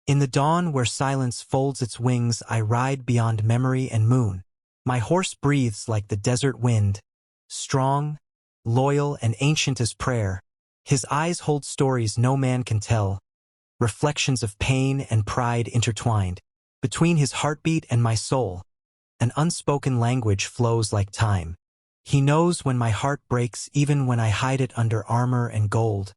In the dawn where silence folds its wings, I ride beyond memory and moon. My horse breathes like the desert wind, strong, loyal, and ancient as prayer. His eyes hold stories no man can tell, reflections of pain and pride intertwined. Between his heartbeat and my soul, an unspoken language flows like time. He knows when my heart breaks, even when I hide it under armor and gold.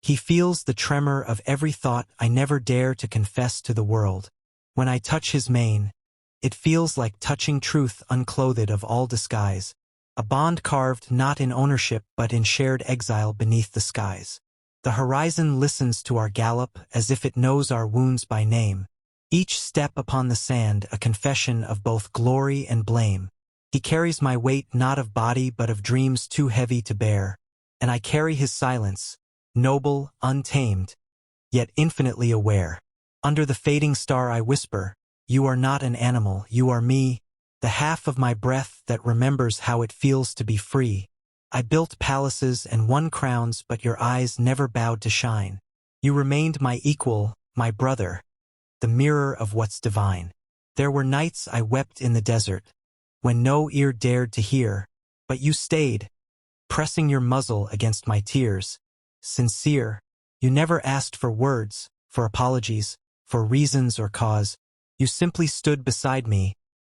He feels the tremor of every thought I never dare to confess to the world. When I touch his mane, it feels like touching truth unclothed of all disguise, a bond carved not in ownership but in shared exile beneath the skies. The horizon listens to our gallop as if it knows our wounds by name, each step upon the sand a confession of both glory and blame. He carries my weight not of body but of dreams too heavy to bear, and I carry his silence, noble, untamed, yet infinitely aware. Under the fading star I whisper, "You are not an animal, you are me, the half of my breath that remembers how it feels to be free. I built palaces and won crowns, but your eyes never bowed to shine. You remained my equal, my brother, the mirror of what's divine. There were nights I wept in the desert, when no ear dared to hear, but you stayed, pressing your muzzle against my tears. Sincere, you never asked for words, for apologies, for reasons or cause. You simply stood beside me,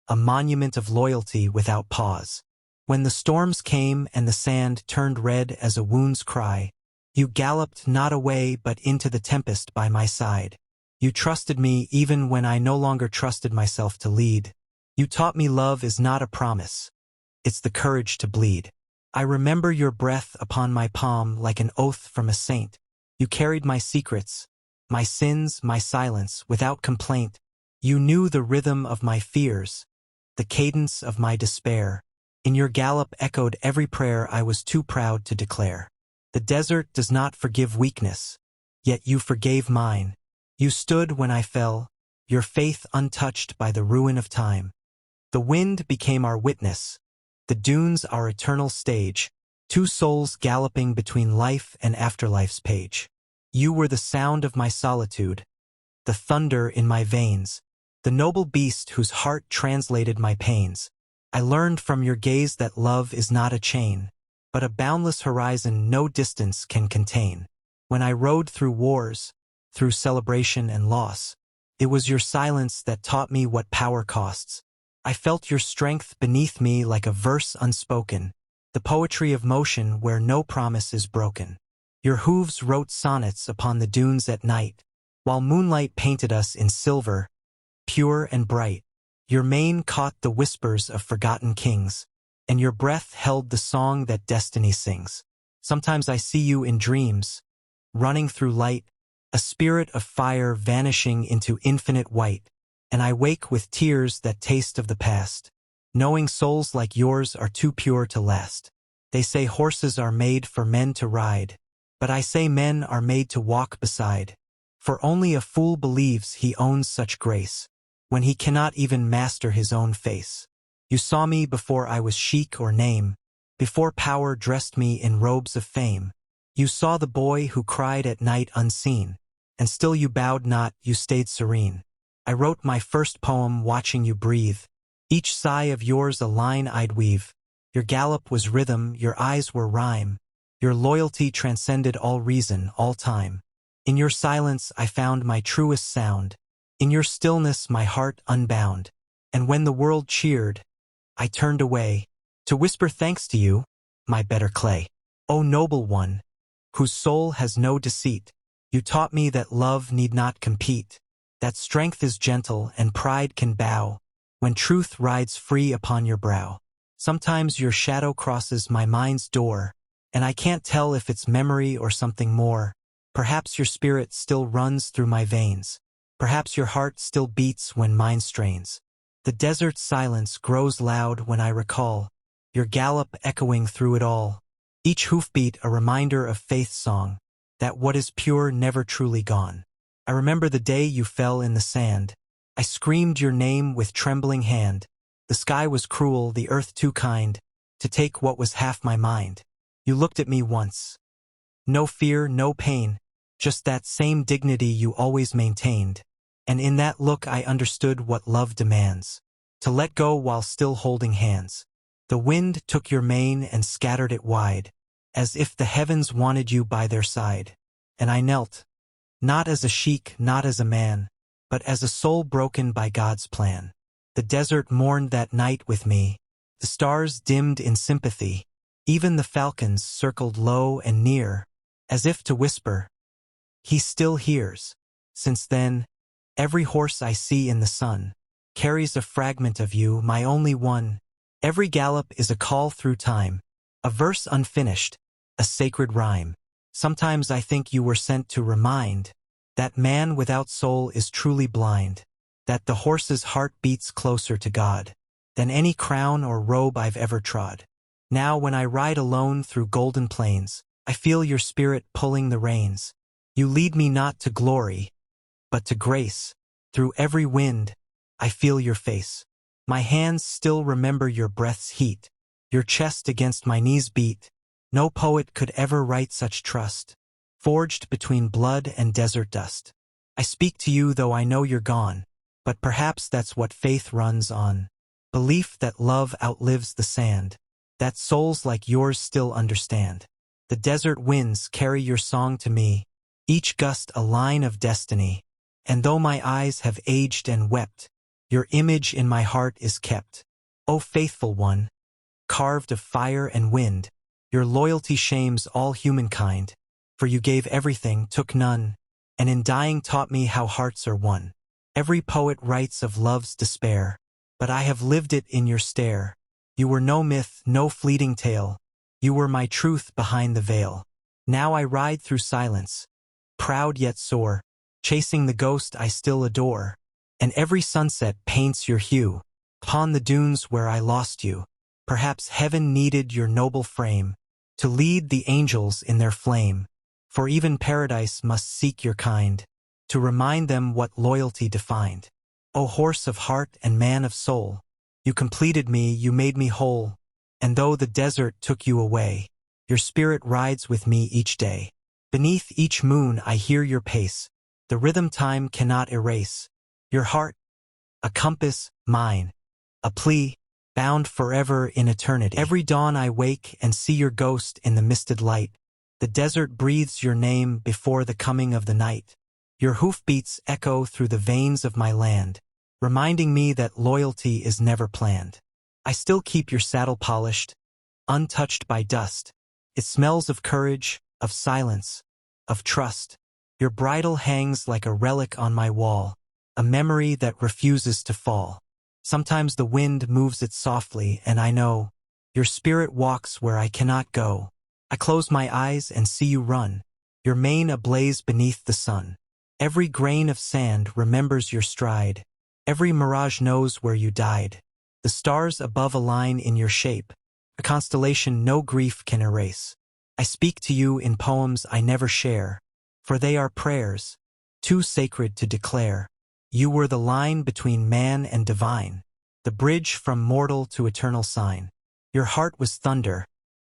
a monument of loyalty without pause. When the storms came and the sand turned red as a wound's cry, you galloped not away but into the tempest by my side. You trusted me even when I no longer trusted myself to lead. You taught me love is not a promise, it's the courage to bleed. I remember your breath upon my palm like an oath from a saint. You carried my secrets, my sins, my silence, without complaint. You knew the rhythm of my fears, the cadence of my despair. In your gallop echoed every prayer I was too proud to declare. The desert does not forgive weakness, yet you forgave mine. You stood when I fell, your faith untouched by the ruin of time. The wind became our witness, the dunes our eternal stage, two souls galloping between life and afterlife's page. You were the sound of my solitude, the thunder in my veins, the noble beast whose heart translated my pains. I learned from your gaze that love is not a chain, but a boundless horizon no distance can contain. When I rode through wars, through celebration and loss, it was your silence that taught me what power costs. I felt your strength beneath me like a verse unspoken, the poetry of motion where no promise is broken. Your hooves wrote sonnets upon the dunes at night, while moonlight painted us in silver, pure and bright. Your mane caught the whispers of forgotten kings, and your breath held the song that destiny sings. Sometimes I see you in dreams, running through light, a spirit of fire vanishing into infinite white, and I wake with tears that taste of the past, knowing souls like yours are too pure to last. They say horses are made for men to ride, but I say men are made to walk beside, for only a fool believes he owns such grace, when he cannot even master his own face. You saw me before I was chic or name, before power dressed me in robes of fame. You saw the boy who cried at night unseen, and still you bowed not, you stayed serene. I wrote my first poem watching you breathe, each sigh of yours a line I'd weave. Your gallop was rhythm, your eyes were rhyme, your loyalty transcended all reason, all time. In your silence I found my truest sound, in your stillness my heart unbound. And when the world cheered, I turned away, to whisper thanks to you, my better clay. O noble one, whose soul has no deceit, you taught me that love need not compete, that strength is gentle and pride can bow, when truth rides free upon your brow. Sometimes your shadow crosses my mind's door, and I can't tell if it's memory or something more. Perhaps your spirit still runs through my veins. Perhaps your heart still beats when mine strains. The desert's silence grows loud when I recall your gallop echoing through it all, each hoofbeat a reminder of faith's song, that what is pure never truly gone. I remember the day you fell in the sand. I screamed your name with trembling hand. The sky was cruel, the earth too kind, to take what was half my mind. You looked at me once. No fear, no pain, just that same dignity you always maintained. And in that look I understood what love demands, to let go while still holding hands. The wind took your mane and scattered it wide, as if the heavens wanted you by their side. And I knelt, not as a sheik, not as a man, but as a soul broken by God's plan. The desert mourned that night with me. The stars dimmed in sympathy. Even the falcons circled low and near, as if to whisper, "He still hears." Since then, every horse I see in the sun carries a fragment of you, my only one. Every gallop is a call through time, a verse unfinished, a sacred rhyme. Sometimes I think you were sent to remind that man without soul is truly blind, that the horse's heart beats closer to God than any crown or robe I've ever trod. Now when I ride alone through golden plains, I feel your spirit pulling the reins. You lead me not to glory, but to grace. Through every wind, I feel your face. My hands still remember your breath's heat. Your chest against my knees beat. No poet could ever write such trust, forged between blood and desert dust. I speak to you though I know you're gone, but perhaps that's what faith runs on. Belief that love outlives the sand, that souls like yours still understand. The desert winds carry your song to me, each gust a line of destiny. And though my eyes have aged and wept, your image in my heart is kept. O faithful one, carved of fire and wind, your loyalty shames all humankind. For you gave everything, took none, and in dying taught me how hearts are won. Every poet writes of love's despair, but I have lived it in your stare. You were no myth, no fleeting tale. You were my truth behind the veil. Now I ride through silence, proud yet sore, chasing the ghost I still adore. And every sunset paints your hue upon the dunes where I lost you. Perhaps heaven needed your noble frame to lead the angels in their flame. For even paradise must seek your kind, to remind them what loyalty defined. O horse of heart and man of soul, you completed me, you made me whole. And though the desert took you away, your spirit rides with me each day. Beneath each moon I hear your pace, the rhythm time cannot erase. Your heart, a compass, mine, a plea, bound forever in eternity. Every dawn I wake and see your ghost in the misted light. The desert breathes your name before the coming of the night. Your hoofbeats echo through the veins of my land, reminding me that loyalty is never planned. I still keep your saddle polished, untouched by dust. It smells of courage, of silence, of trust. Your bridle hangs like a relic on my wall, a memory that refuses to fall. Sometimes the wind moves it softly, and I know your spirit walks where I cannot go. I close my eyes and see you run, your mane ablaze beneath the sun. Every grain of sand remembers your stride. Every mirage knows where you died. The stars above align in your shape, a constellation no grief can erase. I speak to you in poems I never share, for they are prayers, too sacred to declare. You were the line between man and divine, the bridge from mortal to eternal sign. Your heart was thunder,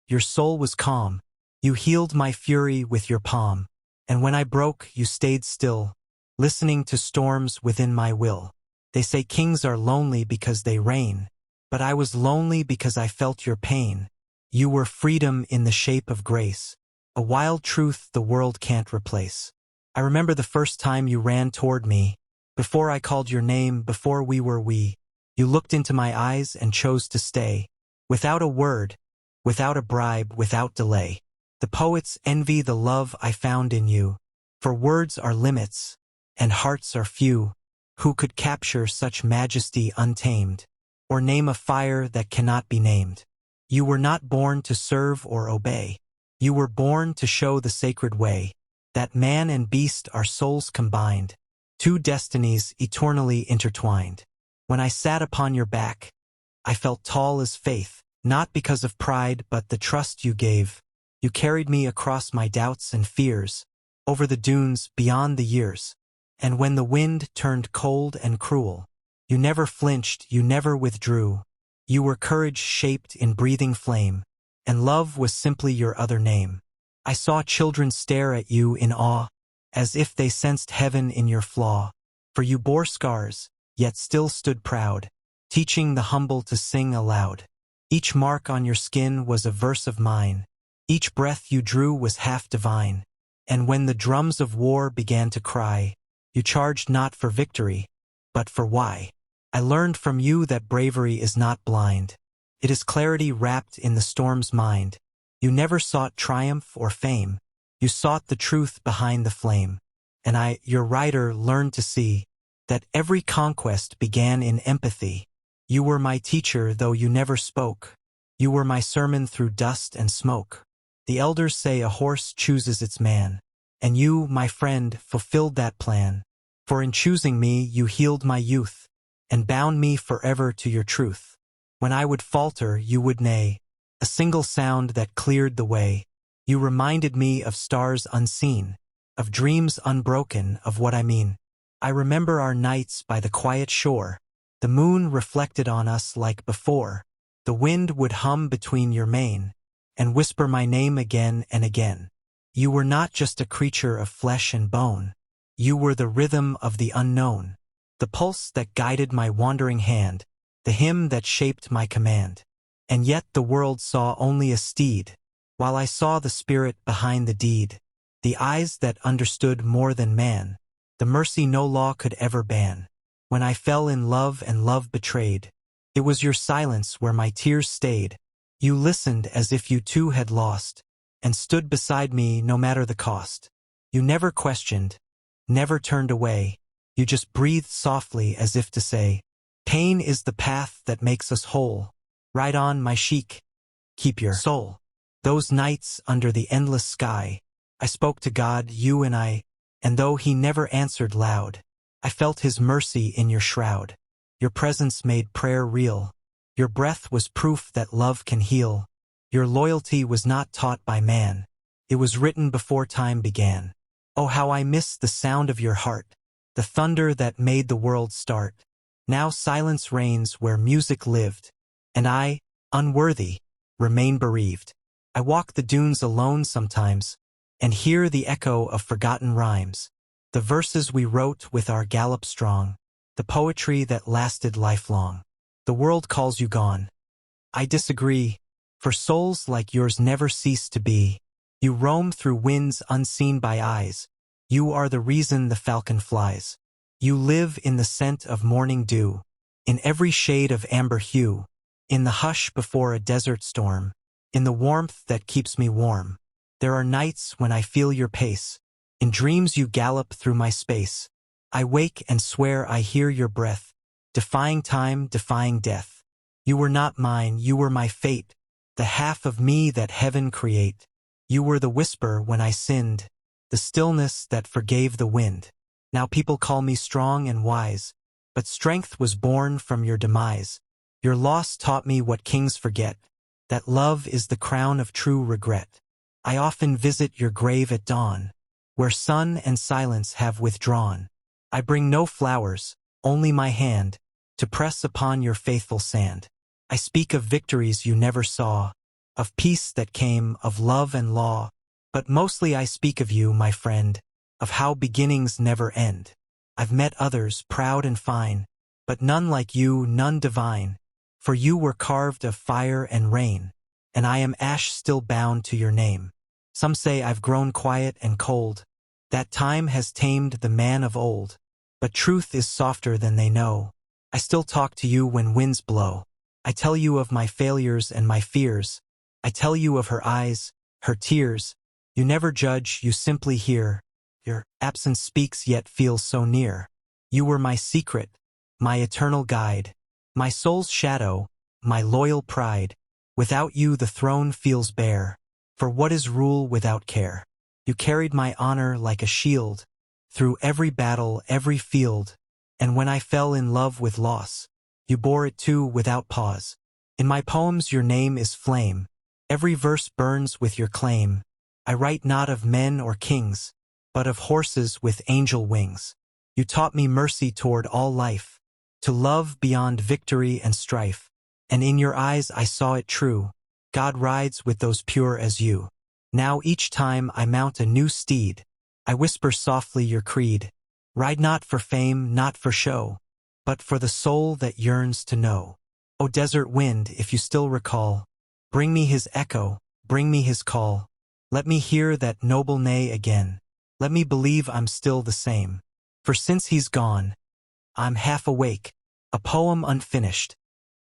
your soul was calm. You healed my fury with your palm, and when I broke, you stayed still, listening to storms within my will. They say kings are lonely because they reign, but I was lonely because I felt your pain. You were freedom in the shape of grace, a wild truth the world can't replace. I remember the first time you ran toward me, before I called your name, before we were we. You looked into my eyes and chose to stay, without a word, without a bribe, without delay. The poets envy the love I found in you, for words are limits, and hearts are few. Who could capture such majesty untamed, or name a fire that cannot be named? You were not born to serve or obey. You were born to show the sacred way, that man and beast are souls combined, two destinies eternally intertwined. When I sat upon your back, I felt tall as faith, not because of pride but the trust you gave. You carried me across my doubts and fears, over the dunes beyond the years. And when the wind turned cold and cruel, you never flinched, you never withdrew. You were courage shaped in breathing flame, and love was simply your other name. I saw children stare at you in awe, as if they sensed heaven in your flaw. For you bore scars, yet still stood proud, teaching the humble to sing aloud. Each mark on your skin was a verse of mine. Each breath you drew was half divine. And when the drums of war began to cry, you charged not for victory, but for why. I learned from you that bravery is not blind. It is clarity wrapped in the storm's mind. You never sought triumph or fame. You sought the truth behind the flame. And I, your rider, learned to see that every conquest began in empathy. You were my teacher, though you never spoke. You were my sermon through dust and smoke. The elders say a horse chooses its man. And you, my friend, fulfilled that plan. For in choosing me, you healed my youth, and bound me forever to your truth. When I would falter, you would neigh, a single sound that cleared the way. You reminded me of stars unseen, of dreams unbroken, of what I mean. I remember our nights by the quiet shore. The moon reflected on us like before. The wind would hum between your mane, and whisper my name again and again. You were not just a creature of flesh and bone. You were the rhythm of the unknown, the pulse that guided my wandering hand, the hymn that shaped my command. And yet the world saw only a steed, while I saw the spirit behind the deed, the eyes that understood more than man, the mercy no law could ever ban. When I fell in love and love betrayed, it was your silence where my tears stayed. You listened as if you too had lost, and stood beside me no matter the cost. You never questioned, never turned away. You just breathed softly as if to say, pain is the path that makes us whole. Ride on, my sheik. Keep your soul. Those nights under the endless sky, I spoke to God, you and I, and though he never answered loud, I felt his mercy in your shroud. Your presence made prayer real. Your breath was proof that love can heal. Your loyalty was not taught by man. It was written before time began. Oh, how I miss the sound of your heart, the thunder that made the world start. Now silence reigns where music lived, and I, unworthy, remain bereaved. I walk the dunes alone sometimes, and hear the echo of forgotten rhymes, the verses we wrote with our gallop strong, the poetry that lasted lifelong. The world calls you gone. I disagree. For souls like yours never cease to be. You roam through winds unseen by eyes. You are the reason the falcon flies. You live in the scent of morning dew, in every shade of amber hue, in the hush before a desert storm, in the warmth that keeps me warm. There are nights when I feel your pace. In dreams you gallop through my space. I wake and swear I hear your breath, defying time, defying death. You were not mine, you were my fate, the half of me that heaven create. You were the whisper when I sinned, the stillness that forgave the wind. Now people call me strong and wise, but strength was born from your demise. Your loss taught me what kings forget, that love is the crown of true regret. I often visit your grave at dawn, where sun and silence have withdrawn. I bring no flowers, only my hand, to press upon your faithful sand. I speak of victories you never saw, of peace that came, of love and law, but mostly I speak of you, my friend, of how beginnings never end. I've met others, proud and fine, but none like you, none divine, for you were carved of fire and rain, and I am ash still bound to your name. Some say I've grown quiet and cold, that time has tamed the man of old, but truth is softer than they know. I still talk to you when winds blow. I tell you of my failures and my fears. I tell you of her eyes, her tears. You never judge, you simply hear. Your absence speaks yet feels so near. You were my secret, my eternal guide, my soul's shadow, my loyal pride. Without you the throne feels bare, for what is rule without care? You carried my honor like a shield, through every battle, every field, and when I fell in love with loss, you bore it too without pause. In my poems your name is flame, every verse burns with your claim. I write not of men or kings, but of horses with angel wings. You taught me mercy toward all life, to love beyond victory and strife, and in your eyes I saw it true. God rides with those pure as you. Now each time I mount a new steed, I whisper softly your creed. Ride not for fame, not for show, but for the soul that yearns to know. O desert wind, if you still recall, bring me his echo, bring me his call. Let me hear that noble neigh again. Let me believe I'm still the same. For since he's gone, I'm half awake, a poem unfinished,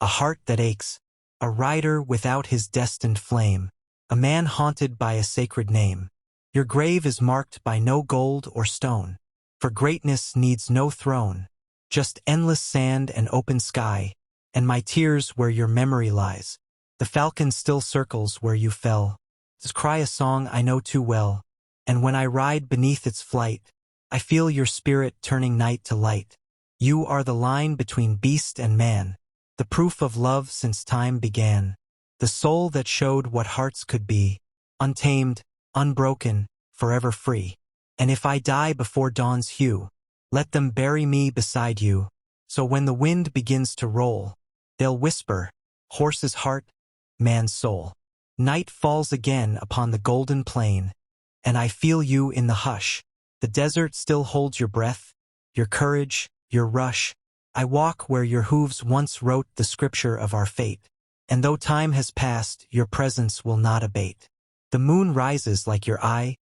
a heart that aches, a rider without his destined flame, a man haunted by a sacred name. Your grave is marked by no gold or stone, for greatness needs no throne, just endless sand and open sky, and my tears where your memory lies. The falcon still circles where you fell, to cry a song I know too well, and when I ride beneath its flight, I feel your spirit turning night to light. You are the line between beast and man, the proof of love since time began, the soul that showed what hearts could be, untamed, unbroken, forever free. And if I die before dawn's hue, let them bury me beside you, so when the wind begins to roll, they'll whisper, horse's heart, man's soul. Night falls again upon the golden plain, and I feel you in the hush. The desert still holds your breath, your courage, your rush. I walk where your hooves once wrote the scripture of our fate, and though time has passed, your presence will not abate. The moon rises like your eye,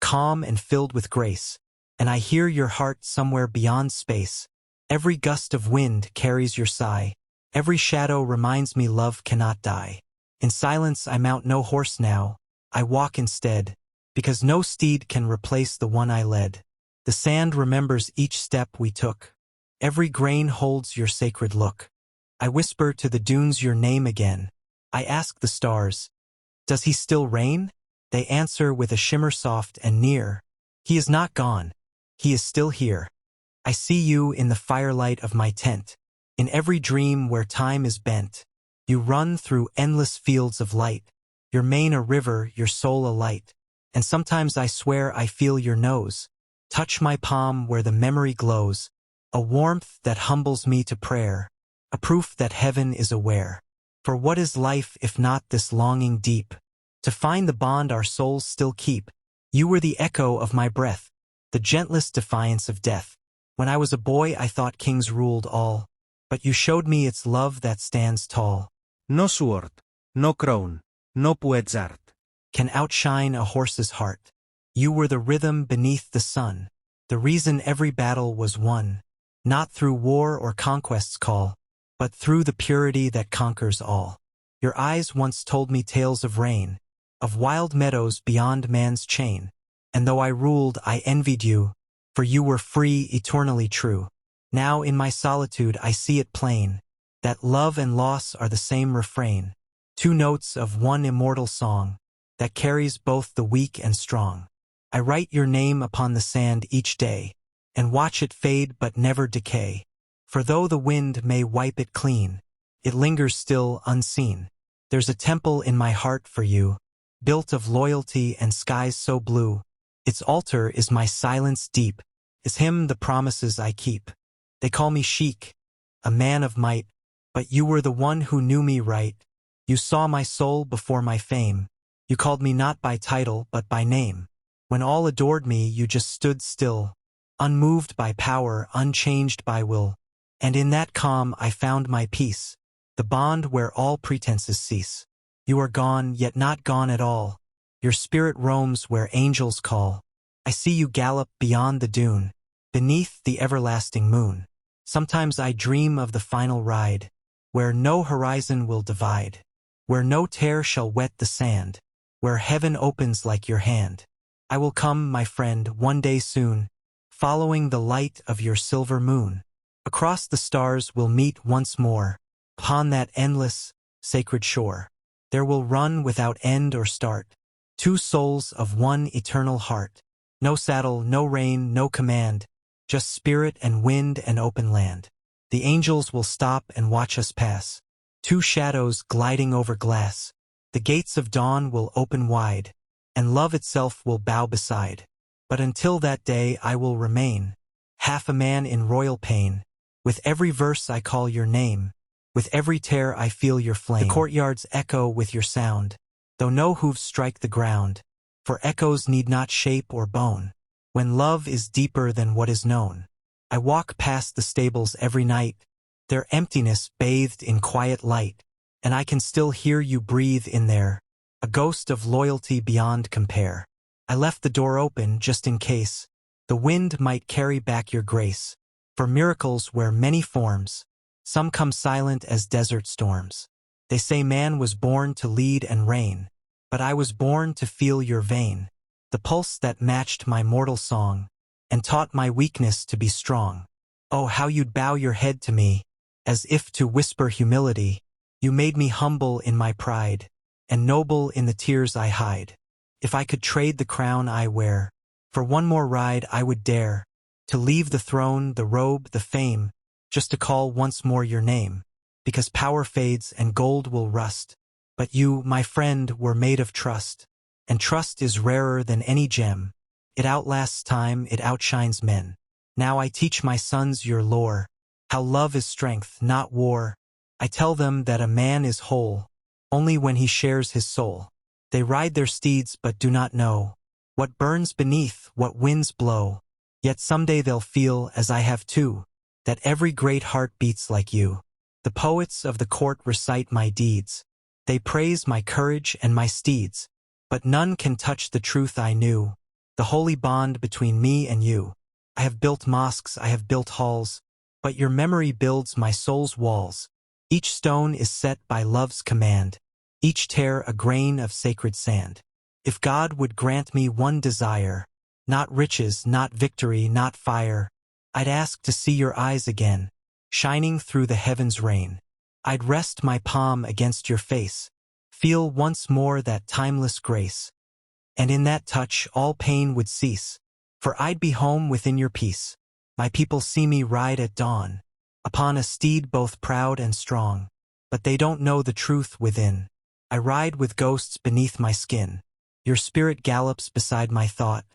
calm and filled with grace, and I hear your heart somewhere beyond space. Every gust of wind carries your sigh, every shadow reminds me love cannot die. In silence I mount no horse now, I walk instead, because no steed can replace the one I led. The sand remembers each step we took, every grain holds your sacred look. I whisper to the dunes your name again, I ask the stars, does he still reign? They answer with a shimmer soft and near, he is not gone, he is still here. I see you in the firelight of my tent, in every dream where time is bent. You run through endless fields of light, your mane a river, your soul a light, and sometimes I swear I feel your nose touch my palm where the memory glows, a warmth that humbles me to prayer, a proof that heaven is aware. For what is life if not this longing deep, to find the bond our souls still keep? You were the echo of my breath, the gentlest defiance of death. When I was a boy I thought kings ruled all, but you showed me it's love that stands tall. No sword, no crown, no poet's art can outshine a horse's heart. You were the rhythm beneath the sun, the reason every battle was won, not through war or conquest's call, but through the purity that conquers all. Your eyes once told me tales of rain, of wild meadows beyond man's chain, and though I ruled I envied you, for you were free, eternally true. Now in my solitude I see it plain, that love and loss are the same refrain, two notes of one immortal song, that carries both the weak and strong. I write your name upon the sand each day, and watch it fade but never decay, for though the wind may wipe it clean, it lingers still unseen. There's a temple in my heart for you, built of loyalty and skies so blue. Its altar is my silence deep, is him the promises I keep. They call me Sheik, a man of might, but you were the one who knew me right. You saw my soul before my fame. You called me not by title but by name. When all adored me you just stood still, unmoved by power, unchanged by will. And in that calm I found my peace, the bond where all pretenses cease. You are gone, yet not gone at all. Your spirit roams where angels call. I see you gallop beyond the dune, beneath the everlasting moon. Sometimes I dream of the final ride, where no horizon will divide, where no tear shall wet the sand, where heaven opens like your hand. I will come, my friend, one day soon, following the light of your silver moon. Across the stars we'll meet once more, upon that endless, sacred shore. There will run without end or start, two souls of one eternal heart. No saddle, no rein, no command, just spirit and wind and open land. The angels will stop and watch us pass, two shadows gliding over glass. The gates of dawn will open wide, and love itself will bow beside. But until that day I will remain, half a man in royal pain. With every verse I call your name, with every tear I feel your flame. The courtyards echo with your sound, though no hooves strike the ground, for echoes need not shape or bone. when love is deeper than what is known. I walk past the stables every night, their emptiness bathed in quiet light, and I can still hear you breathe in there, a ghost of loyalty beyond compare. I left the door open just in case the wind might carry back your grace, for miracles wear many forms, some come silent as desert storms. They say man was born to lead and reign, but I was born to feel your vein, the pulse that matched my mortal song, and taught my weakness to be strong. Oh, how you'd bow your head to me, as if to whisper humility. You made me humble in my pride, and noble in the tears I hide. If I could trade the crown I wear, for one more ride I would dare, to leave the throne, the robe, the fame, just to call once more your name, because power fades and gold will rust. But you, my friend, were made of trust, and trust is rarer than any gem. It outlasts time, it outshines men. Now I teach my sons your lore, how love is strength, not war. I tell them that a man is whole only when he shares his soul. They ride their steeds but do not know what burns beneath, what winds blow. Yet someday they'll feel, as I have too, that every great heart beats like you. The poets of the court recite my deeds. They praise my courage and my steeds, but none can touch the truth I knew, the holy bond between me and you. I have built mosques, I have built halls, but your memory builds my soul's walls. Each stone is set by love's command, each tear a grain of sacred sand. If God would grant me one desire, not riches, not victory, not fire, I'd ask to see your eyes again, shining through the heavens' rain. I'd rest my palm against your face, feel once more that timeless grace, and in that touch all pain would cease, for I'd be home within your peace. My people see me ride at dawn, upon a steed both proud and strong, but they don't know the truth within. I ride with ghosts beneath my skin. Your spirit gallops beside my thought,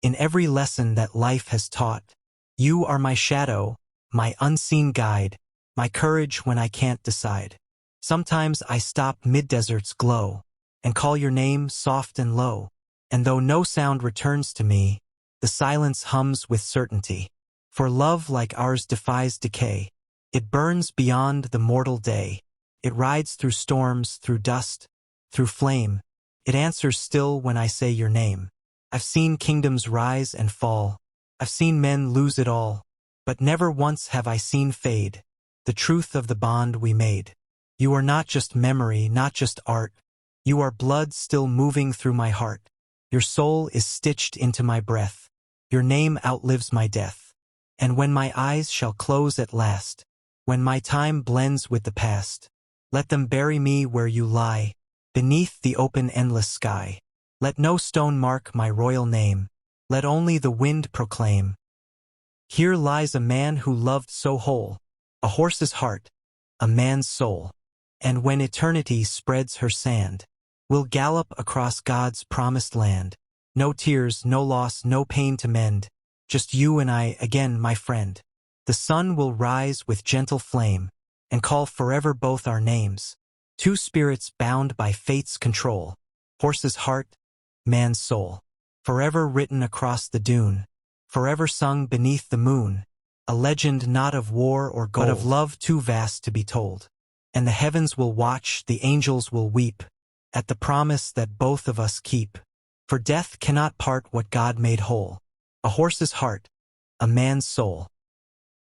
in every lesson that life has taught. You are my shadow, my unseen guide, my courage when I can't decide. Sometimes I stop mid-desert's glow, and call your name soft and low, and though no sound returns to me, the silence hums with certainty. For love like ours defies decay. It burns beyond the mortal day. It rides through storms, through dust, through flame. It answers still when I say your name. I've seen kingdoms rise and fall. I've seen men lose it all. But never once have I seen fade the truth of the bond we made. You are not just memory, not just art. You are blood still moving through my heart. Your soul is stitched into my breath. Your name outlives my death. And when my eyes shall close at last, when my time blends with the past, let them bury me where you lie, beneath the open endless sky. Let no stone mark my royal name. Let only the wind proclaim, here lies a man who loved so whole, a horse's heart, a man's soul. And when eternity spreads her sand, we'll gallop across God's promised land. No tears, no loss, no pain to mend, just you and I again, my friend. The sun will rise with gentle flame, and call forever both our names. Two spirits bound by fate's control, horse's heart, man's soul. Forever written across the dune, forever sung beneath the moon, a legend not of war or gold, but of love too vast to be told. And the heavens will watch, the angels will weep, at the promise that both of us keep. For death cannot part what God made whole, a horse's heart, a man's soul.